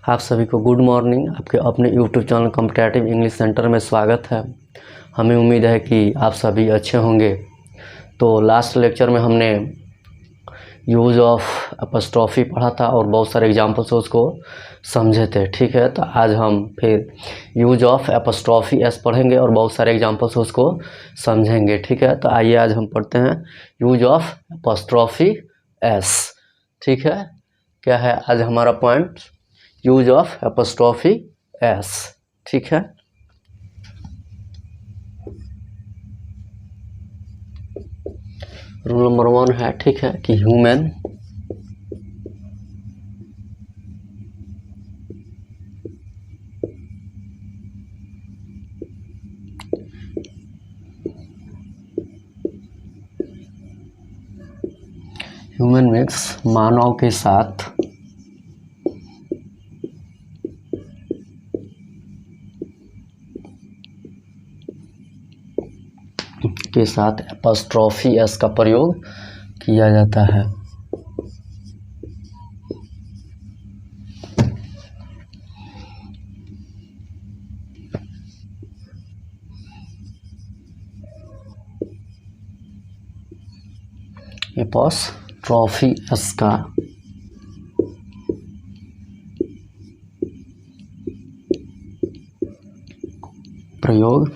आप सभी को गुड मॉर्निंग। आपके अपने YouTube channel competitive English centre में स्वागत है। हमें उम्मीद है कि आप सभी अच्छे होंगे। तो लास्ट लेक्चर में हमने यूज़ ऑफ एपॉस्ट्रॉफी पढ़ा था और बहुत सारे एग्जाम्पल्स उसको समझे थे। ठीक है, तो आज हम फिर यूज़ ऑफ एपॉस्ट्रॉफी एस पढ़ेंगे और बहुत सारे एग्जाम्पल्स उसको समझेंगे। ठीक है, तो आइए आज हम पढ़ते हैं यूज़ ऑफ एपॉस्ट्रॉफी एस। ठीक है, क्या है आज हमारा point? Use of apostrophe S. ठीक है, रूल नंबर 1 है, ठीक है, कि ह्यूमन बीइंग्स मानव के साथ एपॉस्ट्रॉफी एस का प्रयोग किया जाता है। एपॉस्ट्रॉफी एस का प्रयोग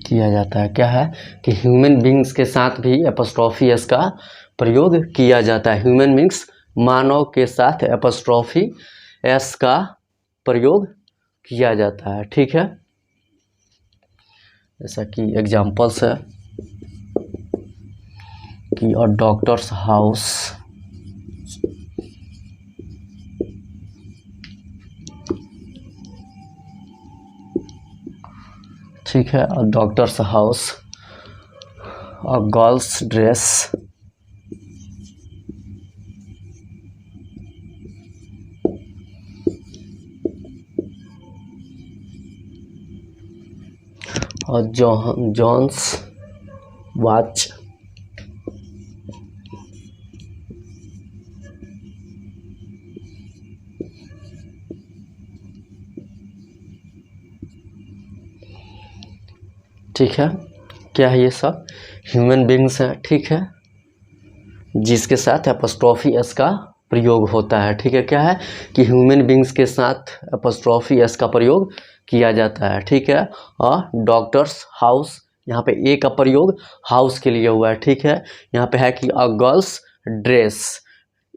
किया जाता है। क्या है कि ह्यूमन बीइंग्स के साथ भी एपॉस्ट्रॉफी एस का प्रयोग किया जाता है। ह्यूमन बीइंग्स मानव के साथ एपॉस्ट्रॉफी एस का प्रयोग किया जाता है। ठीक है, जैसा कि एग्जांपल्स है कि अ डॉक्टर्स हाउस ठीक है, a doctor's house, a girls dress, और जॉन्स वॉच, ठीक है। क्या है? ये सब ह्यूमन बीइंग्स हैं। ठीक है, जिसके साथ एपॉस्ट्रॉफी एस का प्रयोग होता है। ठीक है, क्या है कि ह्यूमन बीइंग्स के साथ एपॉस्ट्रॉफी एस का प्रयोग किया जाता है। ठीक है, और डॉक्टर्स हाउस, यहाँ पे ए का प्रयोग हाउस के लिए हुआ है। ठीक है, यहाँ पे है कि अ गर्ल्स ड्रेस,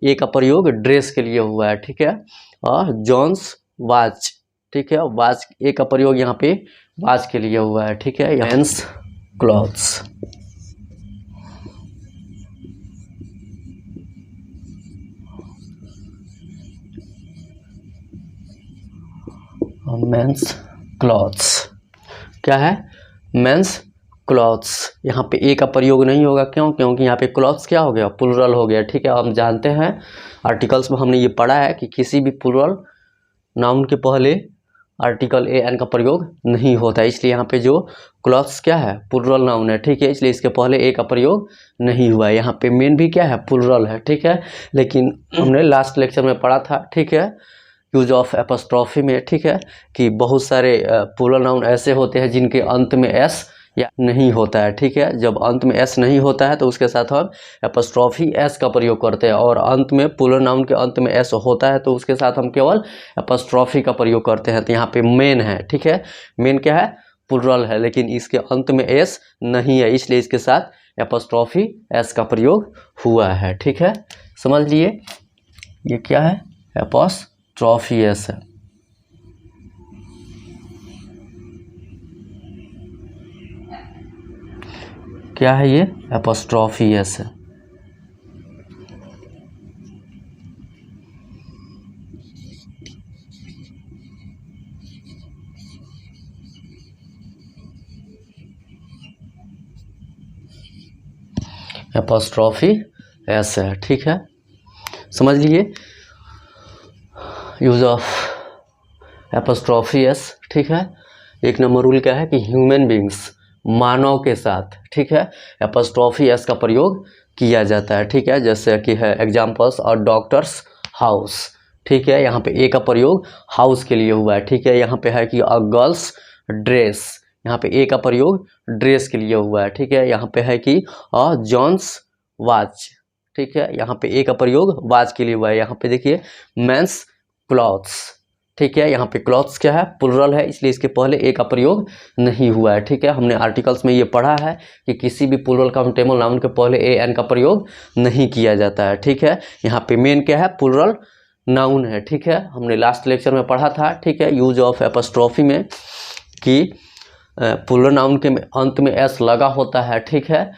ए का प्रयोग ड्रेस के लिए हुआ है। ठीक है, और जॉन्स वॉच, ठीक है, वॉच, ए का प्रयोग यहाँ पे वॉच के लिए हुआ है। ठीक है, मेंस क्लॉथ्स, मेंस क्लॉथ्स। क्या है? Men's clothes. यहाँ पे ए का प्रयोग नहीं होगा। क्यों? क्योंकि यहाँ पे क्लॉथ्स क्या हो गया? प्लुरल हो गया। ठीक है, हम जानते हैं आर्टिकल्स में हमने ये पढ़ा है कि किसी भी प्लुरल नाउन के पहले आर्टिकल ए एन का प्रयोग नहीं होता है। इसलिए यहाँ पे जो क्लॉथ्स क्या है? प्लुरल नाउन है। ठीक है, इसलिए इसके पहले ए का प्रयोग नहीं हुआ है। यहाँ पे मेन भी क्या है? प्लुरल है। ठीक है, लेकिन हमने लास्ट लेक्चर में पढ़ा था, ठीक है, यूज ऑफ एपॉस्ट्रॉफी में, ठीक है, कि बहुत सारे प्लुरल नाउन ऐसे होते हैं जिनके अंत में एस या नहीं होता है। ठीक है, जब अंत में एस नहीं होता है तो उसके साथ हम एपॉस्ट्रॉफी एस का प्रयोग करते हैं, और अंत में प्लुरल नाउन के अंत में एस होता है तो उसके साथ हम केवल एपॉस्ट्रॉफी का प्रयोग करते हैं। तो यहाँ पे मेन है। ठीक है, मेन क्या है? प्लुरल है, लेकिन इसके अंत में एस नहीं है, इसलिए इसके साथ एपॉस्ट्रॉफी एस का प्रयोग हुआ है। ठीक है, समझ लिए? ये क्या है? एपॉस्ट्रॉफी एस है। क्या है? ये एपॉस्ट्रॉफी एस है। एपॉस्ट्रॉफी एस है। ठीक है, समझ लिए यूज ऑफ एपॉस्ट्रॉफी एस। ठीक है, एक नंबर रूल क्या है कि ह्यूमन बीइंग्स मानव के साथ, ठीक है, एपॉस्ट्रोफी एस का प्रयोग किया जाता है, ठीक है। जैसे कि है एग्जाम्पल्स और डॉक्टर्स हाउस, ठीक है, यहाँ पे ए का प्रयोग हाउस के लिए हुआ है, ठीक है। यहाँ पे है कि अ गर्ल्स ड्रेस, यहाँ पे ए का प्रयोग ड्रेस के लिए हुआ है, ठीक है। यहाँ पे है कि अ जॉन्स वॉच, ठीक है, यहाँ पे ए का प्रयोग वॉच के लिए हुआ है। यहाँ पे देखिए मेंस क्लॉथ्स, ठीक है, यहाँ पे क्लॉथ्स क्या है, प्लुरल है, इसलिए इसके पहले ए का प्रयोग नहीं हुआ है, ठीक है। हमने आर्टिकल्स में ये पढ़ा है कि किसी भी प्लुरल काउंटेबल नाउन के पहले ए एन का प्रयोग नहीं किया जाता है, ठीक है। यहाँ पे मेन क्या है, प्लुरल नाउन है, ठीक है, हमने लास्ट लेक्चर में पढ़ा था, ठीक है, यूज ऑफ एपॉस्ट्रोफी में कि प्लुरल नाउन के अंत में एस लगा होता है, ठीक है,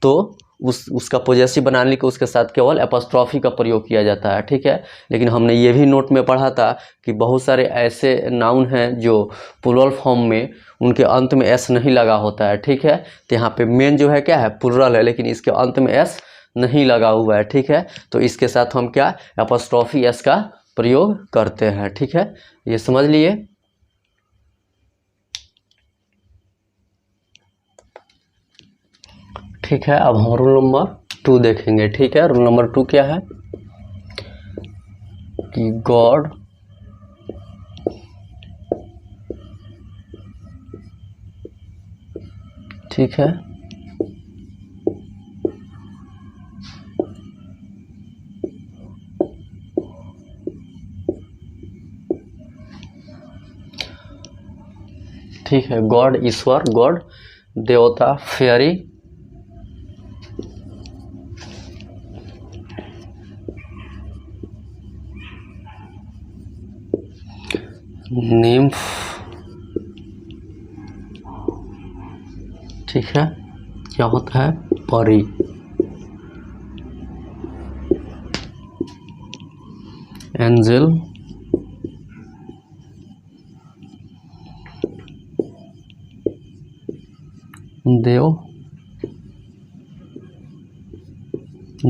तो उसका पॉजेसिव बनाने के उसके साथ केवल एपॉस्ट्रोफी का प्रयोग किया जाता है, ठीक है। लेकिन हमने ये भी नोट में पढ़ा था कि बहुत सारे ऐसे नाउन हैं जो प्लुरल फॉर्म में उनके अंत में एस नहीं लगा होता है, ठीक है। तो यहाँ पे मेन जो है क्या है, प्लुरल है, लेकिन इसके अंत में एस नहीं लगा हुआ है, ठीक है। तो इसके साथ हम क्या एपॉस्ट्रोफी एस का प्रयोग करते हैं, ठीक है, ये समझ लिए। ठीक है, अब हम रूल नंबर 2 देखेंगे, ठीक है। रूल नंबर 2 क्या है कि गॉड ठीक है ठीक है, गॉड ईश्वर, गॉड देवता, फेयरी निम्फ, ठीक है, क्या होता है, परी, एंजल, देव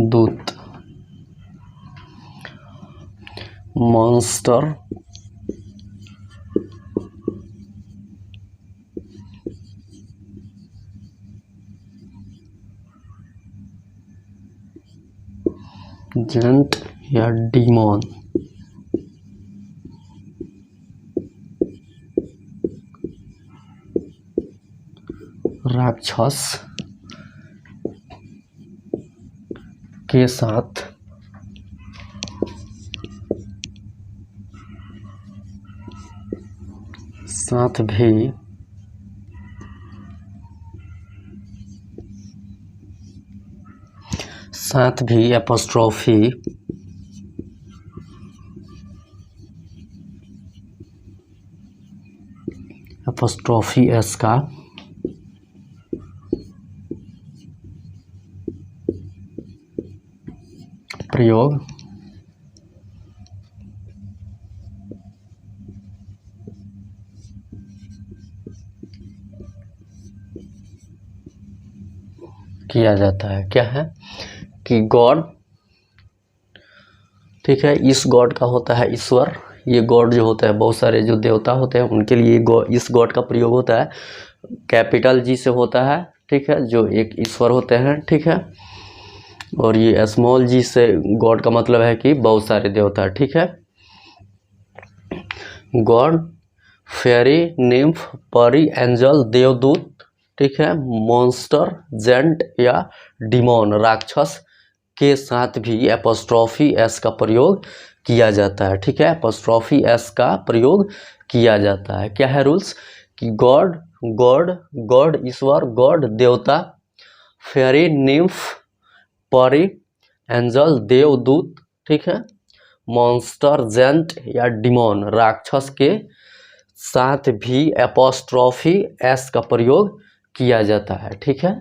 दूत, मॉन्स्टर, जेंट या डीमॉन, राक्षस के साथ भी एपॉस्ट्रोफी एस का प्रयोग किया जाता है। क्या है कि गॉड, ठीक है, इस गॉड का होता है ईश्वर, ये गॉड जो होता है बहुत सारे जो देवता होते हैं उनके लिए इस गॉड का प्रयोग होता है, कैपिटल जी से होता है, ठीक है, जो एक ईश्वर होते हैं, ठीक है। और ये स्मॉल जी से गॉड का मतलब है कि बहुत सारे देवता, ठीक है। गॉड, फेरी, निम्फ, परी, एंजल, देवदूत, ठीक है, मॉन्स्टर, जेंट या डिमोन, राक्षस के साथ भी एपॉस्ट्रोफी एस का प्रयोग किया जाता है, ठीक है। एपॉस्ट्रोफी एस का प्रयोग किया जाता है। क्या है रूल्स कि गॉड, गॉड ईश्वर, गॉड देवता, फेरी, निम्फ, परी, एंजल देवदूत, ठीक है, मॉन्स्टर, जेंट या डिमोन, राक्षस के साथ भी एपॉस्ट्रोफी एस का प्रयोग किया जाता है, ठीक है।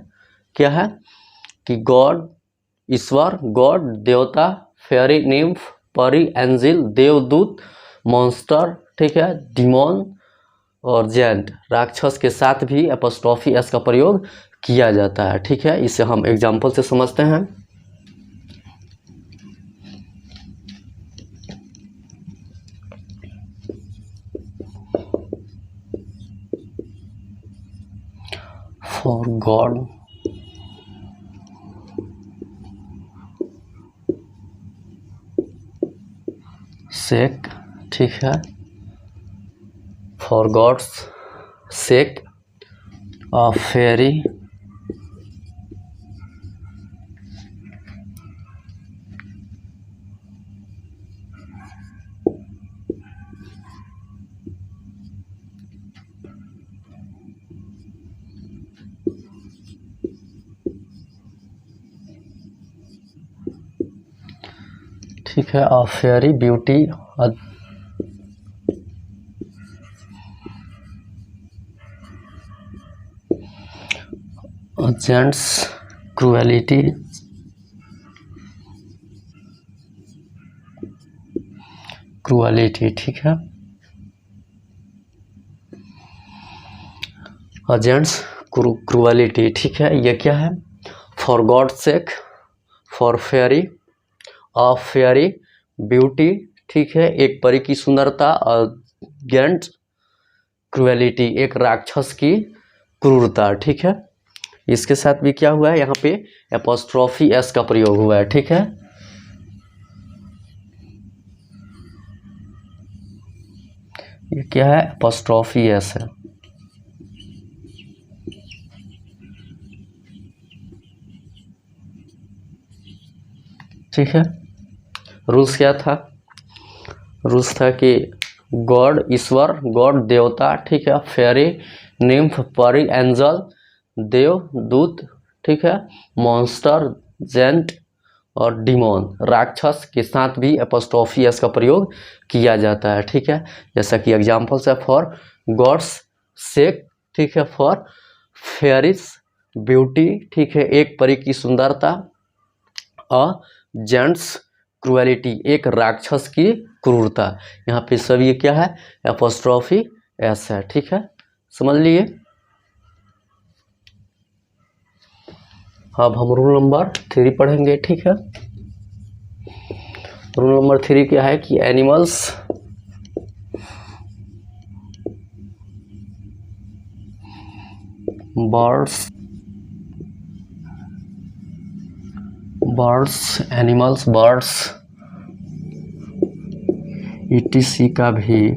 क्या है कि गॉड ईश्वर, गॉड देवता, फेरी, निम्फ, परी, एंजिल देवदूत, मॉन्स्टर, ठीक है, डिमोन और जेंट राक्षस के साथ भी एपॉस्ट्रोफी एस का प्रयोग किया जाता है, ठीक है। इसे हम एग्जाम्पल से समझते हैं। फॉर गॉड सेक, ठीक है, for God's sec a fairy ठीक है, a fairy beauty gents cruelty cruelty, ठीक है, जेंट्स क्रुएलिटी, ठीक है। ये क्या है? For God sake, for fairy, a fairy beauty, ठीक है, एक परी की सुंदरता, अगेंस्ट क्रुएलिटी, एक राक्षस की क्रूरता, ठीक है। इसके साथ भी क्या हुआ है, यहाँ पे एपोस्ट्रोफी एस का प्रयोग हुआ है, ठीक है। ये क्या है? एपोस्ट्रोफी एस है, ठीक है। रूल्स क्या था? रूल्स था कि गॉड ईश्वर, गॉड देवता, ठीक है, फेरी निम्फ परी, एंजल देव दूत, ठीक है, मॉन्स्टर जेंट और डिमोन राक्षस के साथ भी एपोस्ट्रोफी एस का प्रयोग किया जाता है, ठीक है। जैसा कि एग्जांपल्स है फॉर गॉड्स सेक, ठीक है, फॉर फेरिस ब्यूटी, ठीक है, एक परी की सुंदरता, अ जेंट्स क्रुएलिटी, एक राक्षस की क्रूरता। यहाँ पे सभी ये क्या है? एपोस्ट्रोफी एस है, ठीक है, समझ लिए। अब हम रूल नंबर 3 पढ़ेंगे, ठीक है। रूल नंबर 3 क्या है कि एनिमल्स एनिमल्स बर्ड्स ईटीसी का भी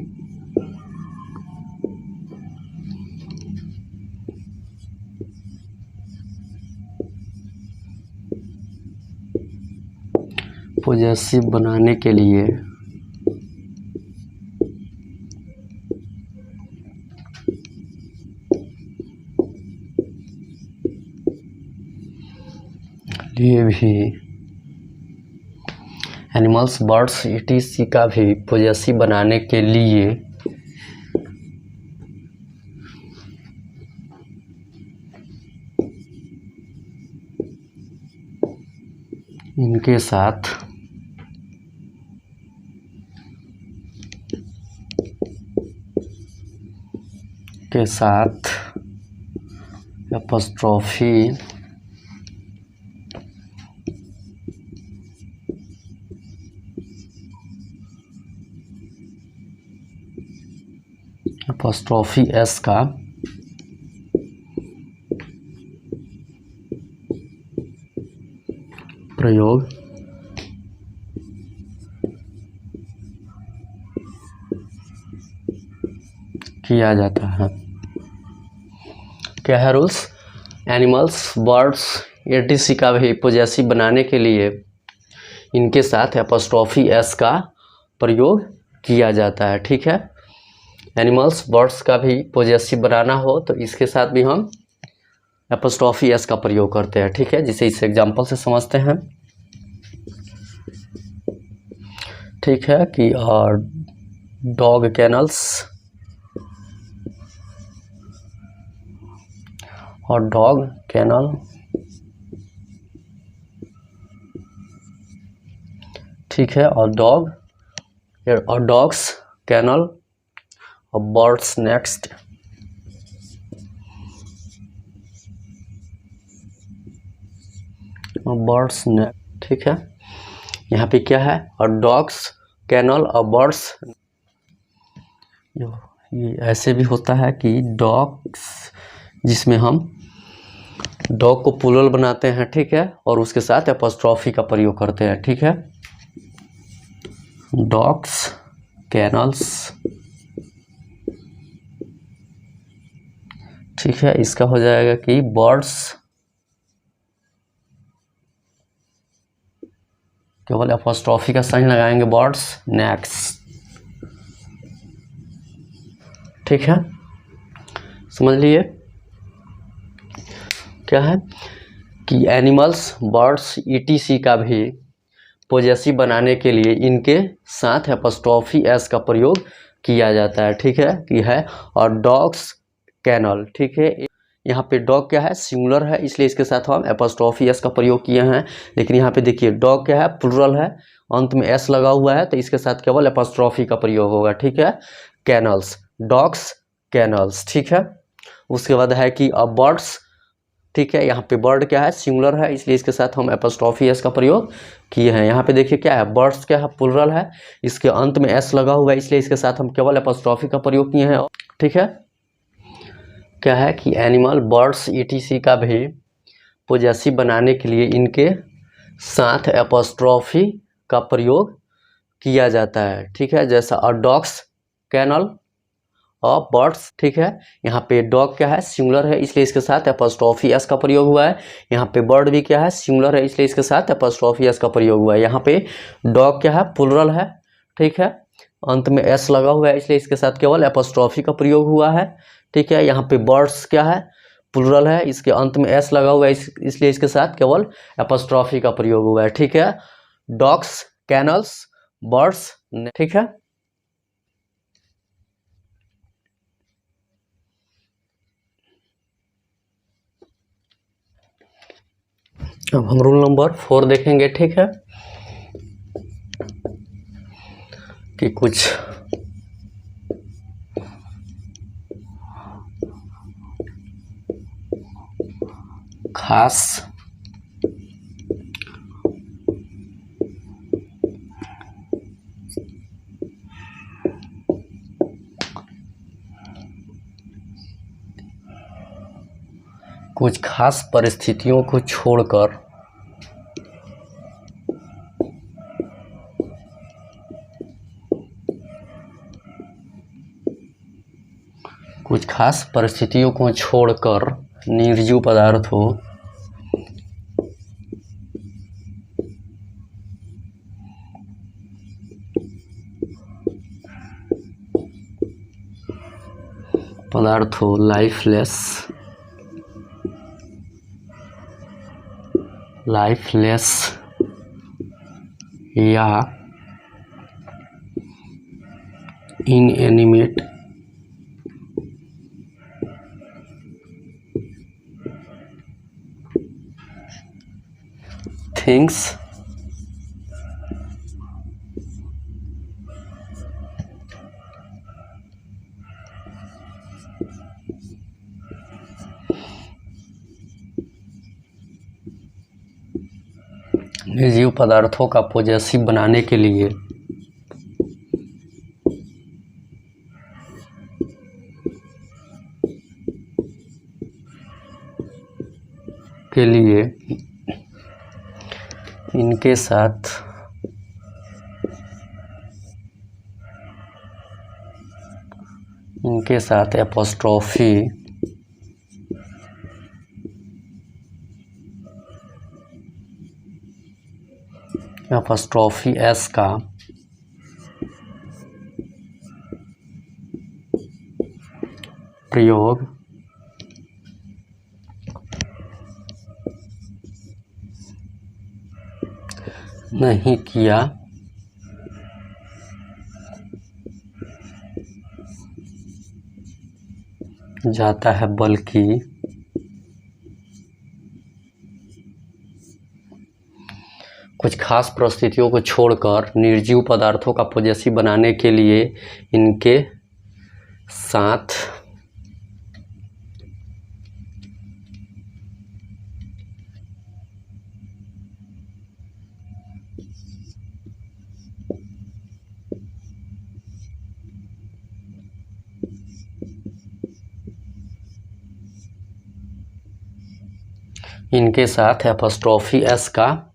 पॉजेसिव बनाने के लिए भी एनिमल्स बर्ड्स ईटीसी का भी पॉजेसिव बनाने के लिए इनके साथ एपोस्ट्रोफी एस का प्रयोग किया जाता है। क्या है रूल्स? एनिमल्स बर्ड्स एटीसी का भी पॉजेसिव बनाने के लिए इनके साथ एपोस्ट्रोफी एस का प्रयोग किया जाता है, ठीक है। एनिमल्स बर्ड्स का भी पॉजेसिव बनाना हो तो इसके साथ भी हम एपोस्ट्रोफी एस का प्रयोग करते हैं, ठीक है, जिसे इस एग्जांपल से समझते हैं, ठीक है, कि डॉग कैनल्स और डॉग कैनल, ठीक है, और डॉग्स कैनल और बर्ड्स नेक्स्ट, बर्ड्स नेक्स्ट, ठीक है। यहाँ पे क्या है? और डॉग्स कैनल और बर्ड्स, ये ऐसे भी होता है कि डॉग्स जिसमें हम डॉग को प्लूरल बनाते हैं, ठीक है, और उसके साथ एपोस्ट्रॉफी का प्रयोग करते हैं, ठीक है। डॉग्स, कैनल्स, ठीक है। इसका हो जाएगा कि बर्ड्स, केवल एपोस्ट्रॉफी का साइन लगाएंगे, बर्ड्स नेक्स्ट, ठीक है, समझ लिए। क्या है कि एनिमल्स, बर्ड्स, ईटीसी का भी पोजेसिव बनाने के लिए इनके साथ एपोस्ट्रॉफी एस का प्रयोग किया जाता है, ठीक है, कि है। और डॉग्स, कैनल, ठीक है। यहाँ पे डॉग क्या है, सिंगुलर है, इसलिए इसके साथ हम एपोस्ट्रॉफी एस का प्रयोग किए हैं। लेकिन यहाँ पे देखिए डॉग क्या है, प्लूरल है, अंत में एस लगा हुआ है, तो इसके साथ केवल एपोस्ट्रॉफी का प्रयोग होगा, ठीक है। कैनल्स, डॉग्स, कैनल्स, ठीक है। उसके बाद है कि बर्ड्स, ठीक है। यहाँ पे बर्ड क्या है, सिंगुलर है, इसलिए इसके साथ हम एपोस्ट्रॉफी एस का प्रयोग किए हैं। यहाँ पे देखिए क्या है, बर्ड्स क्या है, प्लूरल है, इसके अंत में एस लगा हुआ है, इसलिए इसके साथ हम केवल एपोस्ट्रॉफी का प्रयोग किए हैं, ठीक है। क्या है कि एनिमल, बर्ड्स, ईटीसी का भी पोजेसिव बनाने के लिए इनके साथ एपोस्ट्रॉफी का प्रयोग किया जाता है, ठीक है। जैसा डॉग्स, कैनल और बर्ड्स, ठीक है। यहाँ पे डॉग क्या है, सिंगुलर है, इसलिए इसके साथ एपोस्ट्रॉफी एस का प्रयोग हुआ है। यहाँ पे बर्ड भी क्या है, सिंगुलर है, इसलिए इसके साथ एपोस्ट्रॉफी एस का प्रयोग हुआ है। यहाँ पे डॉग क्या है, प्लूरल है, ठीक है, अंत में एस लगा हुआ है, इसलिए इसके साथ केवल एपोस्ट्रॉफी का प्रयोग हुआ है, ठीक है। यहाँ पे बर्ड्स क्या है, प्लूरल है, इसके अंत में एस लगा हुआ है, इसलिए इसके साथ केवल एपोस्ट्रॉफी का प्रयोग हुआ है, ठीक है। डॉग्स, कैनल्स, बर्ड्स, ठीक है। अब हम रूल नंबर 4 देखेंगे, ठीक है, कि कुछ खास परिस्थितियों को छोड़कर कुछ खास परिस्थितियों को छोड़कर निर्जीव पदार्थों लाइफलेस या इनएनिमेट थिंग्स निर्जीव पदार्थों का पोजेसिव बनाने के लिए इनके साथ एपोस्ट्रॉफी एस का प्रयोग नहीं किया जाता है, बल्कि कुछ खास परिस्थितियों को छोड़कर निर्जीव पदार्थों का पोजेसिव बनाने के लिए इनके साथ इनके साथ एपॉस्ट्रोफी एस का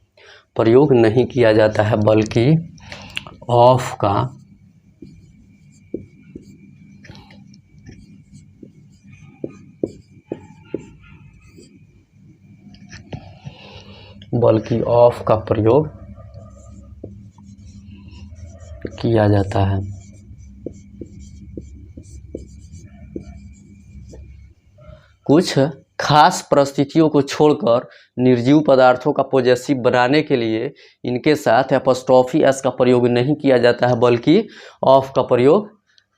प्रयोग नहीं किया जाता है बल्कि ऑफ का प्रयोग किया जाता है। कुछ खास परिस्थितियों को छोड़कर निर्जीव पदार्थों का पॉजेसिव बनाने के लिए इनके साथ एपॉस्ट्रोफी एस का प्रयोग नहीं किया जाता है बल्कि ऑफ का प्रयोग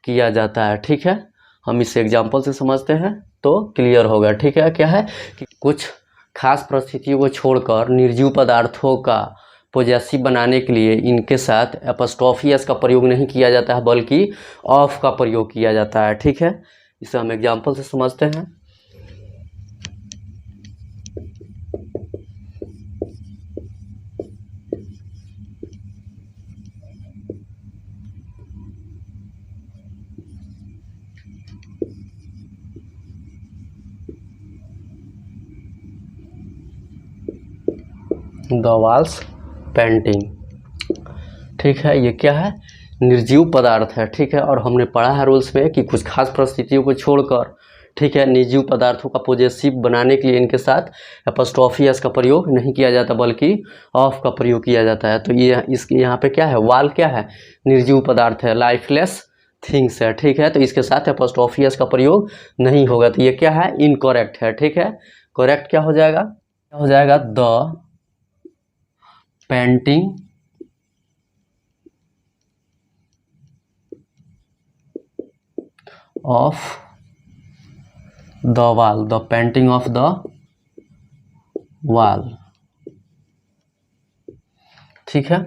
किया जाता है। ठीक है, हम इसे एग्जाम्पल से समझते हैं तो क्लियर होगा। ठीक है, क्या है कि कुछ खास परिस्थितियों को छोड़कर निर्जीव पदार्थों का पॉजेसिव बनाने के लिए इनके साथ एपॉस्ट्रोफी एस का प्रयोग नहीं किया जाता है बल्कि ऑफ का प्रयोग किया जाता है। ठीक है, इसे हम एग्जाम्पल से समझते हैं। The walls painting. ठीक है, ये क्या है, निर्जीव पदार्थ है। ठीक है, और हमने पढ़ा है रूल्स में कि कुछ खास परिस्थितियों को छोड़कर, ठीक है, निर्जीव पदार्थों का पॉजेसिव बनाने के लिए इनके साथ एपॉस्ट्रोफी एस का प्रयोग नहीं किया जाता बल्कि ऑफ का प्रयोग किया जाता है। तो ये इसके यहाँ पे क्या है, वाल क्या है, निर्जीव पदार्थ है, लाइफलेस थिंग्स है। ठीक है, तो इसके साथ एपॉस्ट्रोफी एस का प्रयोग नहीं होगा, तो ये क्या है, इनकरेक्ट है। ठीक है, करेक्ट क्या हो जाएगा, क्या हो जाएगा, the painting of the wall, the painting of the wall. ठीक है,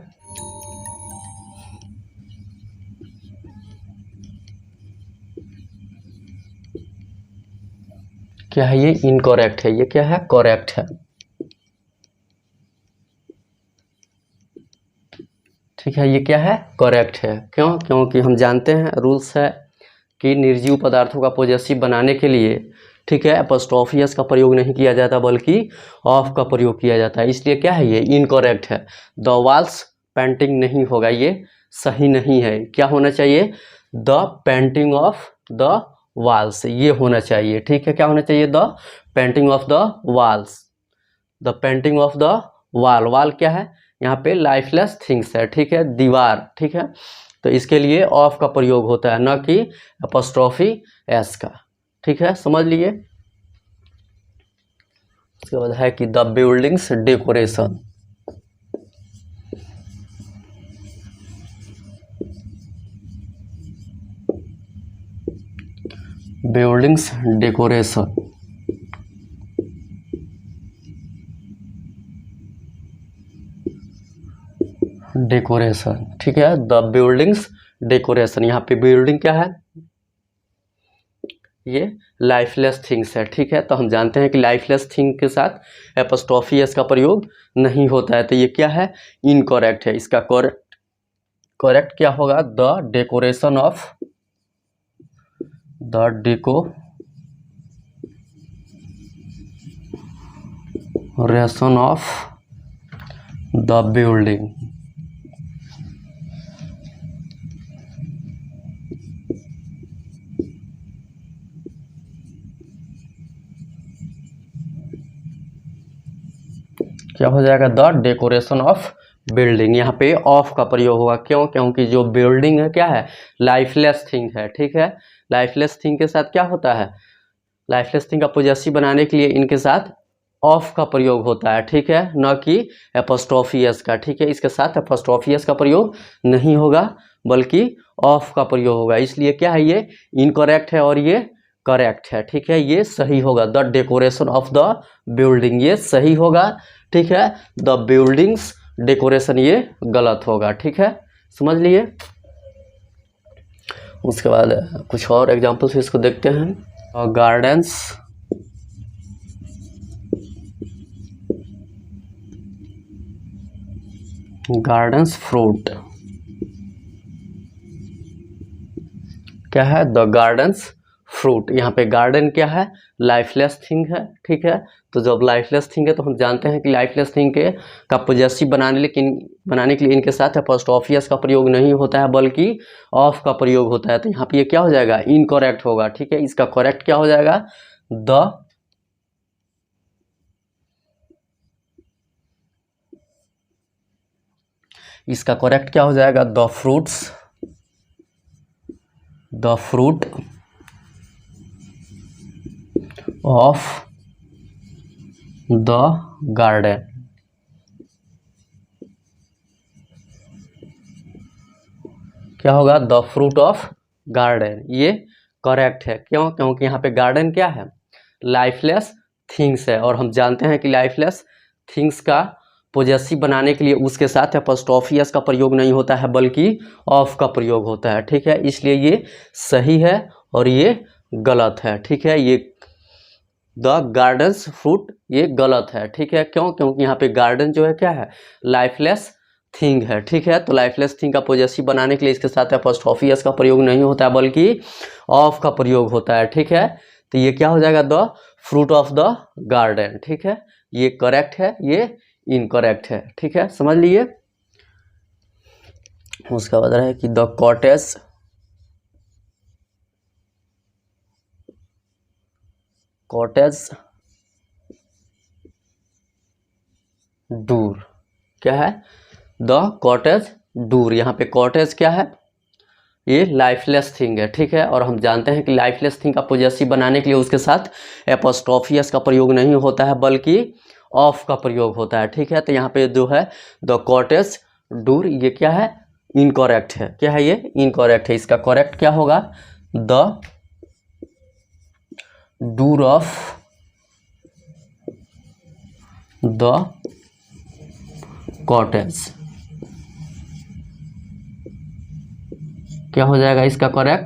क्या है, ये इनकरेक्ट है, ये क्या है, करेक्ट है। ठीक है, ये क्या है, करेक्ट है। क्यों, क्योंकि हम जानते हैं रूल्स है कि निर्जीव पदार्थों का पॉजेसिव बनाने के लिए, ठीक है, एपॉस्ट्रोफी एस का प्रयोग नहीं किया जाता बल्कि ऑफ का प्रयोग किया जाता है, इसलिए क्या है, ये इनकरेक्ट है। द वॉल्स पेंटिंग नहीं होगा, ये सही नहीं है। क्या होना चाहिए, the painting of the walls, ये होना चाहिए। ठीक है, क्या होना चाहिए, the painting of the walls, the painting of the wall. Wall क्या है, यहाँ पे लाइफलेस थिंग्स है। ठीक है, दीवार। ठीक है, तो इसके लिए ऑफ का प्रयोग होता है, न कि एपॉस्ट्रोफी एस का। ठीक है, समझ लिए। उसके बाद है कि the buildings decoration. Buildings decoration, decoration. ठीक है, द बिल्डिंग्स डेकोरेशन। यहाँ पे बिल्डिंग क्या है, ये लाइफलेस थिंग्स है। ठीक है, तो हम जानते हैं कि लाइफलेस थिंग के साथ एपॉस्ट्रोफी एस का प्रयोग नहीं होता है, तो ये क्या है, इनकरेक्ट है। इसका करेक्ट क्या होगा, the decoration of, the decoration of the building. क्या हो जाएगा, द डेकोरेशन ऑफ बिल्डिंग। यहाँ पे ऑफ का प्रयोग होगा। क्यों, क्योंकि जो बिल्डिंग है क्या है, लाइफलेस थिंग है। ठीक है, लाइफलेस थिंग के साथ क्या होता है, लाइफलेस थिंग का पॉजेसिव बनाने के लिए इनके साथ ऑफ का प्रयोग होता है। ठीक है, न कि एपॉस्ट्रोफी एस का। ठीक है, इसके साथ एपॉस्ट्रोफी एस का प्रयोग नहीं होगा बल्कि ऑफ का प्रयोग होगा, इसलिए क्या है, ये इनकरेक्ट है और ये करेक्ट है। ठीक है, ये सही होगा, the decoration of the building, ये सही होगा। ठीक है, द बिल्डिंग्स डेकोरेशन ये गलत होगा। ठीक है, समझ लिए। उसके बाद कुछ और एग्जाम्पल्स इसको देखते हैं। Gardens fruit. क्या है, द गार्डन्स फ्रूट। यहाँ पे गार्डन क्या है, लाइफलेस थिंग है, ठीक है। तो जब लाइफलेस थिंग है तो हम जानते हैं कि लाइफलेस थिंग के का पॉजेसिव बनाने के लिए इनके साथ अपोस्ट्रोफी एस का प्रयोग नहीं होता है बल्कि ऑफ का प्रयोग होता है। तो यहाँ पे ये क्या हो जाएगा, इनकरेक्ट होगा, ठीक है। इसका करेक्ट क्या हो जाएगा, इसका करेक्ट क्या हो जाएगा, the fruit of the garden. क्या होगा, द फ्रूट ऑफ गार्डन। ये करेक्ट है, क्यों, क्योंकि यहाँ पे गार्डन क्या है, लाइफलेस थिंग्स है, और हम जानते हैं कि लाइफलेस थिंग्स का पॉजेसिव बनाने के लिए उसके साथ एपोस्ट्रोफी एस का प्रयोग नहीं होता है बल्कि ऑफ का प्रयोग होता है, ठीक है। इसलिए ये सही है और ये गलत है, ठीक है। ये द गार्डन्स फ्रूट ये गलत है, ठीक है। क्यों, क्योंकि यहाँ पे गार्डन जो है क्या है, लाइफलेस थिंग है, ठीक है। तो लाइफलेस थिंग का पॉजेसिव बनाने के लिए इसके साथ एपोस्ट्रोफी एस का प्रयोग नहीं होता है बल्कि ऑफ का प्रयोग होता है, ठीक है। तो ये क्या हो जाएगा, the fruit of the garden, ठीक है। ये करेक्ट है, ये इनकरेक्ट है, ठीक है, समझ लीजिए। उसका बाद है कि द कॉटेज डूर। क्या है, द कॉटेज डूर। यहाँ पे कॉटेज क्या है, ये लाइफलेस थिंग है, ठीक है। और हम जानते हैं कि लाइफलेस थिंग का पॉजेसिव बनाने के लिए उसके साथ एपोस्ट्रोफी एस का प्रयोग नहीं होता है बल्कि ऑफ का प्रयोग होता है, ठीक है। तो यहाँ पे जो है द कॉटेज डूर, ये क्या है, इनकरेक्ट है। क्या है, ये इनकरेक्ट है। इसका करेक्ट क्या होगा, the door of the cottage. क्या हो जाएगा इसका correct,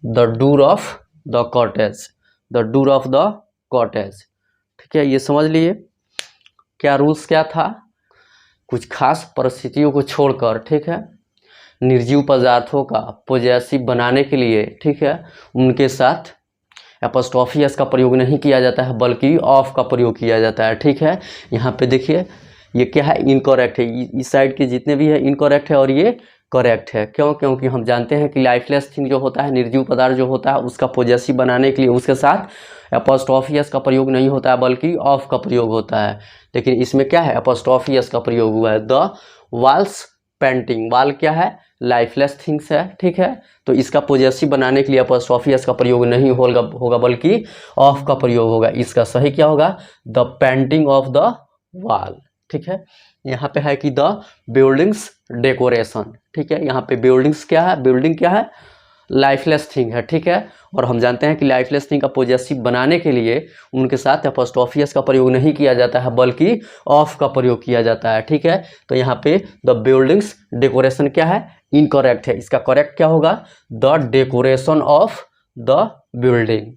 the door of the cottage, the door of the cottage, ठीक है। ये समझ लिए क्या रूल्स क्या था, कुछ खास परिस्थितियों को छोड़कर, ठीक है, निर्जीव पदार्थों का पॉजेसिव बनाने के लिए, ठीक है, उनके साथ एपोस्ट्रोफी एस का प्रयोग नहीं किया जाता है बल्कि ऑफ का प्रयोग किया जाता है, ठीक है। यहाँ पे देखिए ये क्या है, इनकरेक्ट है। इस साइड के जितने भी है इनकरेक्ट है और ये करेक्ट है। क्यों, क्योंकि हम जानते हैं कि लाइफलेस थिंग जो होता है, निर्जीव पदार्थ जो होता है, उसका पॉजेसिव बनाने के लिए उसके साथ एपोस्ट्रोफी एस का प्रयोग नहीं होता है बल्कि ऑफ का प्रयोग होता है। लेकिन इसमें क्या है, एपोस्ट्रोफी एस का प्रयोग हुआ है। द वॉल्स पेंटिंग, वाल क्या है, लाइफलेस थिंग्स है, ठीक है। तो इसका पॉजेसिव बनाने के लिए एपोस्ट्रोफी एस का प्रयोग नहीं होगा बल्कि ऑफ का प्रयोग होगा। इसका सही क्या होगा, the painting of the wall, ठीक है। यहाँ पे है कि द बिल्डिंग्स डेकोरेशन, ठीक है। यहाँ पे बिल्डिंग्स क्या है, बिल्डिंग क्या है, लाइफलेस थिंग है, ठीक है। और हम जानते हैं कि लाइफलेस थिंग का पॉजेसिव बनाने के लिए उनके साथ एपोस्ट्रोफी एस का प्रयोग नहीं किया जाता है बल्कि ऑफ का प्रयोग किया जाता है, ठीक है। तो यहाँ पे द बिल्डिंग्स डेकोरेशन क्या है, इनकरेक्ट है। इसका करेक्ट क्या होगा, the decoration of the building,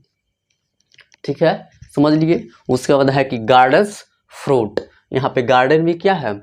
ठीक है, समझ लिए। उसके बाद है कि गार्डन्स फ्रूट। यहाँ पे गार्डन भी क्या है,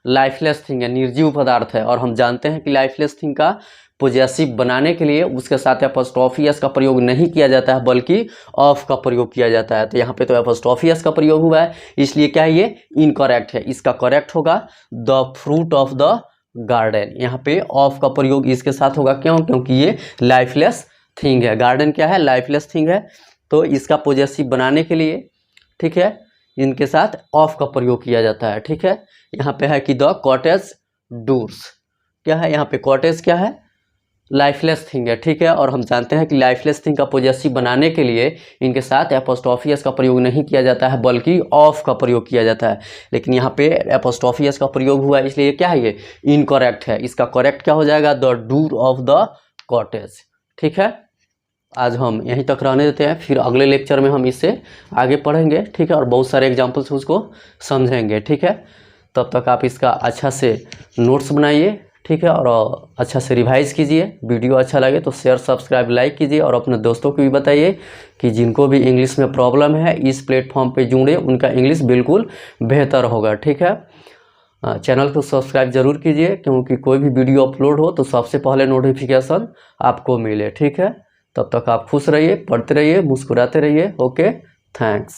लाइफलेस थिंग है, निर्जीव पदार्थ है। और हम जानते हैं कि लाइफलेस थिंग का पॉजेसिव बनाने के लिए उसके साथ एपोस्ट्रोफी एस का प्रयोग नहीं किया जाता है बल्कि ऑफ का प्रयोग किया जाता है। तो यहाँ पे तो एपोस्ट्रोफी एस का प्रयोग हुआ है, इसलिए क्या है, ये इनकरेक्ट है। इसका करेक्ट होगा the fruit of the garden. यहाँ पे ऑफ का प्रयोग इसके साथ होगा, क्यों, क्योंकि ये लाइफलेस थिंग है। गार्डन क्या है, लाइफलेस थिंग है, तो इसका पॉजेसिव बनाने के लिए, ठीक है, इनके साथ ऑफ का प्रयोग किया जाता है, ठीक है। यहाँ पे है कि द कॉटेज डूर्स। क्या है, यहाँ पे कॉटेज क्या है, लाइफलेस थिंग है, ठीक है। और हम जानते हैं कि लाइफलेस थिंग का पॉजेसिव बनाने के लिए इनके साथ एपोस्ट्रोफी एस का प्रयोग नहीं किया जाता है बल्कि ऑफ का प्रयोग किया जाता है। लेकिन यहाँ पे एपोस्ट्रोफी एस का प्रयोग हुआ है, इसलिए क्या है, ये इनकरेक्ट है। इसका करेक्ट क्या हो जाएगा, the door of the cottage, ठीक है। आज हम यहीं तक रहने देते हैं, फिर अगले लेक्चर में हम इससे आगे पढ़ेंगे, ठीक है, और बहुत सारे एग्जाम्पल्स उसको समझेंगे, ठीक है। तब तक आप इसका अच्छा से नोट्स बनाइए, ठीक है, और अच्छा से रिवाइज कीजिए। वीडियो अच्छा लगे तो शेयर, सब्सक्राइब, लाइक कीजिए, और अपने दोस्तों को भी बताइए कि जिनको भी इंग्लिश में प्रॉब्लम है इस प्लेटफॉर्म पे जुड़े, उनका इंग्लिश बिल्कुल बेहतर होगा, ठीक है। चैनल को सब्सक्राइब जरूर कीजिए, क्योंकि कोई भी वीडियो अपलोड हो तो सबसे पहले नोटिफिकेशन आपको मिले, ठीक है। तब तक आप खुश रहिए, पढ़ते रहिए, मुस्कुराते रहिए। Okay, thanks.